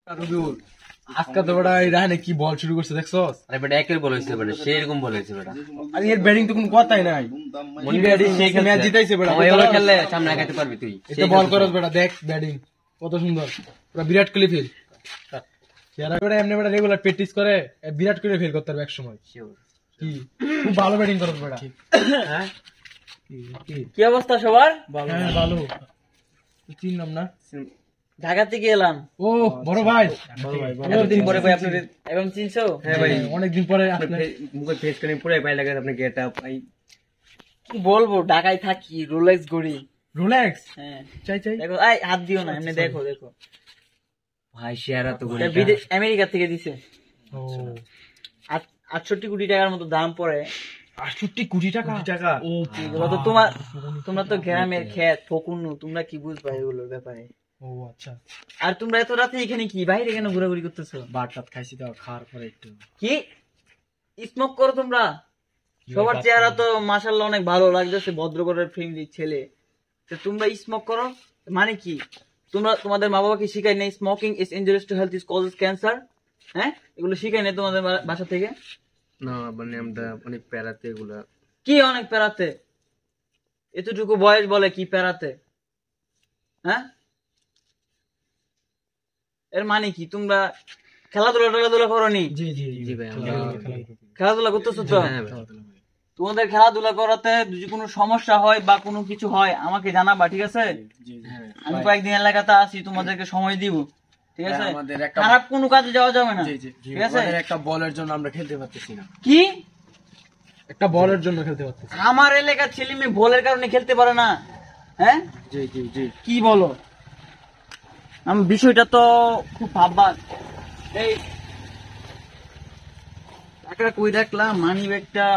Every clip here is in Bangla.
আজকে তো বেটা রাহানে কি বল শুরু করছে দেখছস? আরে বেটা একের বল হইছে বেটা, সেরকম বল হইছে বেটা। আরে এর ব্যাটিং তো কোনো কথাই নাই। মনি ব্যাটিং সেই ম্যাচ জিতাইছে বেটা। ওই ওভার খেললে সামনে আগাইতে পারবি তুই। এটা বল করস বেটা, দেখ ব্যাটিং কত সুন্দর, পুরো বিরাট কোহলি ফিল। যারা বেটা এমনি বেটা রেগুলার প্র্যাকটিস করে বিরাট কোহলি ফিল করতে পারবে এক সময়। কি খুব ভালো ব্যাটিং করস বেটা। হ্যাঁ কি অবস্থা সবার? হ্যাঁ ভালো। তিন নাম না ঢাকা থেকে এলাম। ও বড় ভাই, এতদিন পরে ভাই আপনি এবং চিনছো? হ্যাঁ ভাই অনেকদিন পরে মুখে ফেস করে পুরো ভাই লাগে আপনি গেটআপ ভাই। কি বলবো, ঢাকায় থাকি, রোলেক্স ঘড়ি। রোলেক্স? হ্যাঁ চাই চাই। দেখো, এই হাত দিও না, এমনি দেখো দেখো। ভাই শেয়ার তো এটা বিদেশ আমেরিকা থেকে দিছে। ও 68 কোটি টাকার মতো দাম পড়ে। 68 কোটি টাকা? ও এগুলো তো তোমরা তো গ্রামের ক্ষেত ফকুন্নু, তোমরা কি বুঝবা এগুলোর ব্যাপারে? ও আচ্ছা। আর তোমরা এত রাতে এখানে কি বাইরে কেন ঘোরাঘুরি করতেছো? বারটাত খাইছি তো, খাওয়ার পরে একটু কি স্মোক করো তোমরা? সবার চেহারা তো মাশাআল্লাহ অনেক ভালো লাগতেছে, ভদ্রঘরের ফ্যামিলির ছেলে, তো তোমরা স্মোক করো মানে কি? তোমাদের মা বাবা কি শিখায় নাই smoking is injurious to health, is causes cancer? হ্যাঁ, এগুলো শিখায় নাই তোমাদের বাসা থেকে? না মানে আমরা অনেক প্যারাতে এগুলা। কি অনেক প্যারাতে? এতটুকু বয়স বলে কি প্যারাতে? হ্যাঁ, এর মানে কি? তোমরা খেলাধুলা করনি? জি জি জি ভাই খেলাধুলা করতেছো তো? হ্যাঁ তোমাদের খেলাধুলা করাতে যদি কোনো সমস্যা হয় বা কোনো কিছু হয় আমাকে জানাবা, ঠিক আছে? আমি কয়েকদিন এলাকাতে আসি, তোমাদেরকে সময় দিব, ঠিক আছে? খারাপ কোনো কাজে যাওয়া যাবে না, ঠিক আছে? একটা বলের জন্য আমরা খেলতে পারতেছি না। কি একটা বলের জন্য খেলতে পারতেছি? আমার এলাকার ছেলে মেয়ে বলের কারণে খেলতে পারে না? হ্যাঁ জি জি জি। কি বলো? আমি বিষয়টা তো খুব ভাববার। এই একটা কই রাখলাম মানি ব্যাগটা।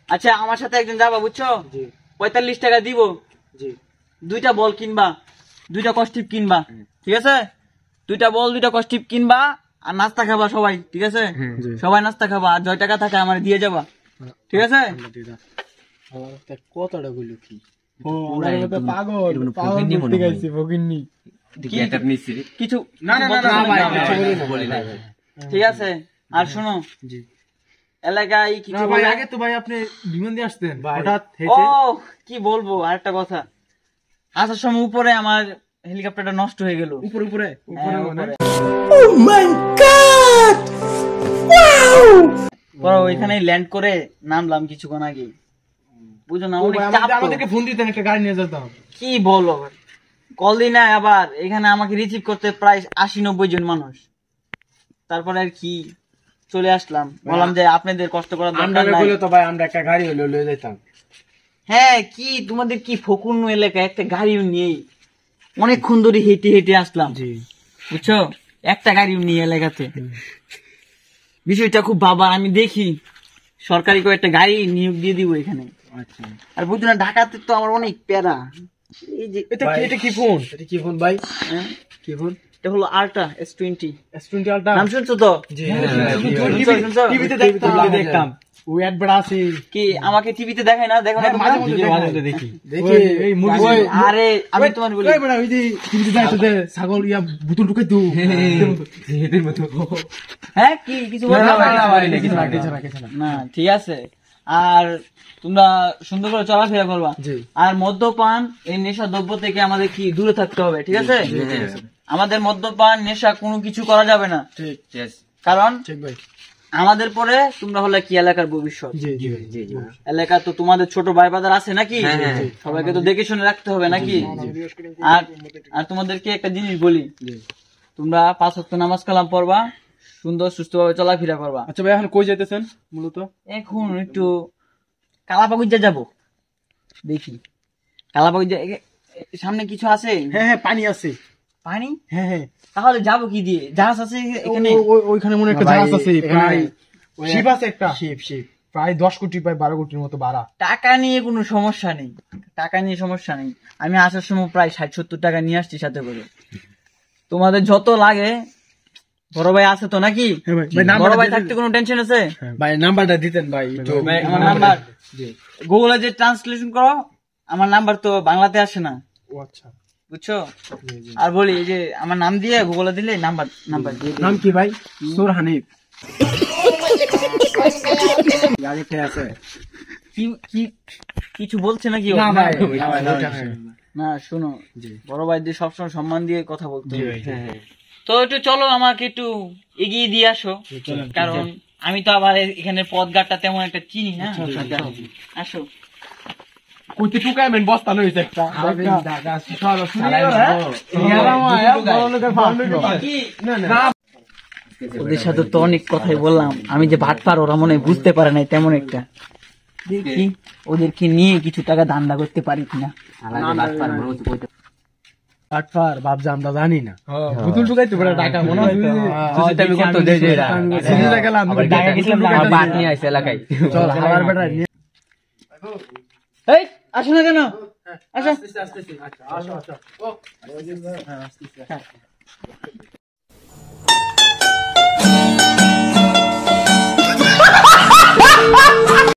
আচ্ছা আমার সাথে একদিন যাবা, বুঝছো? 45 টাকা দিব, জি। 2টা বল কিনবা, 2টা কস্টিপ কিনবা, ঠিক আছে? 2টা বল 2টা কস্টিপ কিনবা, আর নাস্তা খাবা সবাই, ঠিক আছে? সবাই নাস্তা খাবা, আর 6 টাকা থাকে আমার দিয়ে যাবা, ঠিক আছে? কতটা গুলো কি কিছু না না না ভাই, বলি না। ঠিক আছে। আর শোনো, এলাকায় কিছু ভাই আগে তো ভাই আপনি বিমান দিয়ে আসতেন, হঠাৎ ও কি বলবো, আরেকটা কথা, আসার সময় উপরে আমার হেলিকপ্টারটা নষ্ট হয়ে গেল। উপরে উপরে পরে ওইখানে ল্যান্ড করে নামলাম কিছুক্ষণ আগে, বুঝো না? আমাদেরকে ফোন দিতেন, একটা গাড়ি নিয়ে যেতাম। কি বলো, কল দিই না আবার এখানে আমাকে রিসিভ করতে প্রায় 80-90 জন মানুষ। তারপরে আর কি চলে আসলাম, বললাম যে আপনাদের কষ্ট করার দরকার নাই। তো ভাই আমরা একটা গাড়ি হলে লয়ে যেতাম। হ্যাঁ, কি তোমাদের কি ফকুন্ন এলাকায় একটা গাড়িও নেই? অনেকক্ষণ ধরে হেঁটে হেঁটে আসলাম, বুঝছো? একটা গাড়িও নেই এলাকাতে। বিষয়টা খুব বাবা, আমি দেখি সরকারি করে একটা গাড়ি নিয়োগ দিয়ে দিব এখানে। আচ্ছা। আর বুঝছো না, ঢাকাতে তো আমার অনেক প্যারা। এই যে এটা কি ফোন? এটা কি ফোন ভাই? হ্যাঁ, কি ফোন? এটা হলো আল্ট্রা S20। S20 আল্ট্রা নাম শুনছো তো? টিভিতে দেখতাম। ওই অ্যাডভার্ট আছে কি আমাকে টিভিতে দেখায় না? দেখো না মাঝে তোমরা? মধ্যে দেখি। এই মুভি। আরে আমি তোমার বলি, ওই বড় ওই যে টিভিতে যাইতো দে ছাগল ইয়া বুতুল ঢুকাই তো এদের মতো। হ্যাঁ কি কিছু বলছো? না ঠিক আছে। আর তোমরা সুন্দর করে চলাফেরা করবা। আর মদ্যপান এই নেশা দ্রব্য থেকে আমাদের কি দূরে থাকতে হবে, ঠিক আছে? আমাদের মদ্যপান নেশা কোনো কিছু করা যাবে না, ঠিক। কারণ ঠিক ভাই, আমাদের পরে তোমরা হলে কি এলাকার ভবিষ্যৎ। জি জি জি। এলাকা তো তোমাদের ছোট ভাই বাদার আছে নাকি? সবাইকে তো দেখে শুনে রাখতে হবে নাকি? আর তোমাদেরকে একটা জিনিস বলি, তোমরা 5 ওয়াক্ত নামাজ কালাম পড়বা, সুন্দর সুস্থ ভাবে চলাফেরা করবা। আচ্ছা ভাই এখন কই যাইতেছেন মূলত? এখন একটু কালাপাগুজা যাব, দেখি কালাপাগুজা সামনে কিছু আছে। হ্যাঁ হ্যাঁ পানি আছে। পানি? হ্যাঁ হ্যাঁ। তাহলে যাবো কি দিয়ে? জাহাজ আছে এখানে? ওইখানে মনে একটা জাহাজ আছে, প্রায় শিপ আছে একটা, শিপ প্রায় 10 কোটি প্রায় 12 কোটির মতো ভাড়া। টাকা নিয়ে কোনো সমস্যা নেই, টাকা নিয়ে সমস্যা নেই। আমি আসার সময় প্রায় 60-70 টাকা নিয়ে আসছি সাথে করে। তোমাদের যত লাগে, বড় ভাই আছে তো নাকি? বড় ভাই থাকতে কোনো টেনশন আছে? ভাই নাম্বারটা দিতেন ভাই। আমার নাম্বার গুগলে যে ট্রান্সলেশন করো, আমার নাম্বার তো বাংলাতে আসে না। ও আচ্ছা। বুঝছো? আর বলি এই যে আমার নাম দিয়ে গুগলে দিলে নাম্বার দিয়ে দিও। নাম কি ভাই? সুর হানিফ। গাড়ি কে আছে? কি কি কিছু বলছে নাকি ও? না ভাই, না শোনো, বড় ভাইদের সবসময় সম্মান দিয়ে কথা বলতে হবে। তো একটু চলো আমাকে একটু এগিয়ে দিয়ে আসো, কারণ আমি তো আবার এখানে পথঘাটটা তেমন একটা চিনি না। আসো। কইতে টুকায় মেন বস্তা লইছে একটা। ঢাকা শহর ওদের সাথে তো অনেক কথাই বললাম, আমি যে ভাটপার ওরা মনে হয় বুঝতে পারে নাই তেমন একটা। দেখি ওদেরকে নিয়ে কিছু টাকা ধান্দা করতে পারি কিনা। বাটফার বাপজা আমরা জানি না। বুতুল টুকাইতে পারে টাকা মনে হয়। সিসিটিভি করতে দেই যে এরা। সিসিটিভি গেলাম আমি টাকা গেছিলাম বাট নিয়ে আইছে এলাকায়। চল হালার বেটা নিয়ে। এই আসো না কেন? আসো। আস্তে আস্তে আচ্ছা আসো আসো। ও